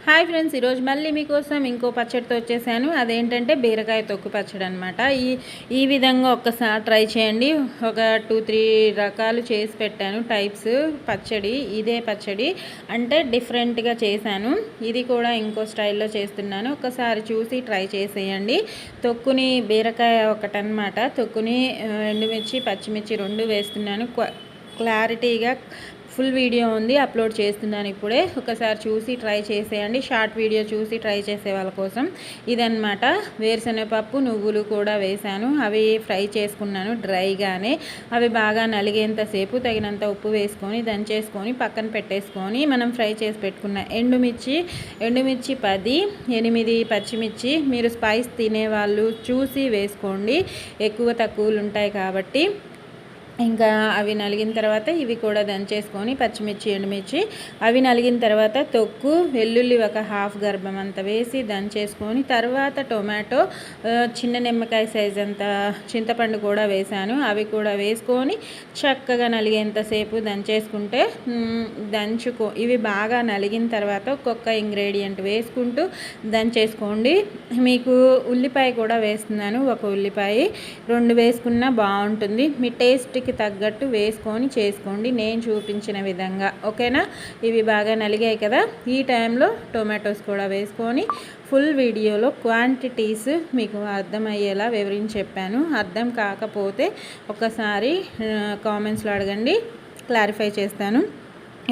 Hi friends, ఈరోజు మళ్ళీ మీకోసం ఇంకో పచ్చడితో వచ్చేసాను. అదేంటంటే బీరకాయ తొక్కు పచ్చడి అనమాట. ఈ విధంగా ఒక్కసారి ట్రై చేయండి. ఒక 2-3 రకాలు చేసి పెట్టాను టైప్స్ పచ్చడి. ఇదే పచ్చడి అంటే డిఫరెంట్గా చేశాను. ఇది కూడా ఇంకో స్టైల్లో చేస్తున్నాను. ఒకసారి చూసి ట్రై చేసేయండి. తొక్కుని బీరకాయ ఒకటనమాట. తొక్కుని ఎండుమిర్చి పచ్చిమిర్చి 2 వేస్తున్నాను. క్లారిటీగా ఫుల్ వీడియో ఉంది, అప్లోడ్ చేస్తున్నాను ఇప్పుడే. ఒకసారి చూసి ట్రై చేసేయండి. షార్ట్ వీడియో చూసి ట్రై చేసే వాళ్ళ కోసం ఇదన్నమాట. వేరుశనగపప్పు నువ్వులు కూడా వేశాను. అవి ఫ్రై చేసుకున్నాను డ్రైగానే. అవి బాగా నలిగేంతసేపు తగినంత ఉప్పు వేసుకొని దంచేసుకొని పక్కన పెట్టేసుకొని మనం ఫ్రై చేసి పెట్టుకున్న ఎండుమిర్చి 10, 8 పచ్చిమిర్చి. మీరు స్పైస్ తినేవాళ్ళు చూసి వేసుకోండి, ఎక్కువ తక్కువలు ఉంటాయి కాబట్టి. ఇంకా అవి నలిగిన తర్వాత ఇవి కూడా దంచేసుకొని పచ్చిమిర్చి ఎండుమిర్చి అవి నలిగిన తర్వాత తొక్కు వెల్లుల్లి ఒక హాఫ్ గర్భం అంత వేసి దంచేసుకొని తర్వాత టొమాటో చిన్న నిమ్మకాయ సైజ్ అంత చింతపండు కూడా వేశాను. అవి కూడా వేసుకొని చక్కగా నలిగేంతసేపు దంచేసుకుంటే ఇవి బాగా నలిగిన తర్వాత ఒక్కొక్క ఇంగ్రీడియంట్ వేసుకుంటూ దంచేసుకోండి. మీకు ఉల్లిపాయ కూడా వేస్తున్నాను. ఒక ఉల్లిపాయ 2 వేసుకున్నా బాగుంటుంది. మీ టేస్ట్కి తగ్గట్టు వేసుకొని చేసుకోండి నేను చూపించిన విధంగా, ఓకేనా. ఇవి బాగా నలిగాయి కదా, ఈ టైంలో టొమాటోస్ కూడా వేసుకొని ఫుల్ వీడియోలో క్వాంటిటీస్ మీకు అర్థమయ్యేలా వివరించి చెప్పాను. అర్థం కాకపోతే ఒకసారి కామెంట్స్లో అడగండి, క్లారిఫై చేస్తాను.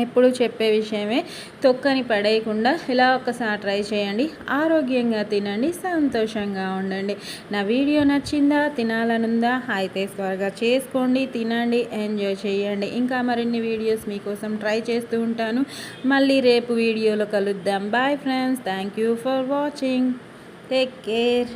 ఎప్పుడు చెప్పే విషయమే. తొక్కని పడేయకుండా ఇలా ఒకసారి ట్రై చేయండి. ఆరోగ్యంగా తినండి, సంతోషంగా ఉండండి. నా వీడియో నచ్చిందా, తినాలనుందా అయితే త్వరగా చేసుకోండి, తినండి, ఎంజాయ్ చేయండి. ఇంకా మరిన్ని వీడియోస్ మీకోసం ట్రై చేస్తూ ఉంటాను. మళ్ళీ రేపు వీడియోలో కలుద్దాం. Bye friends, thank you for watching. Take care.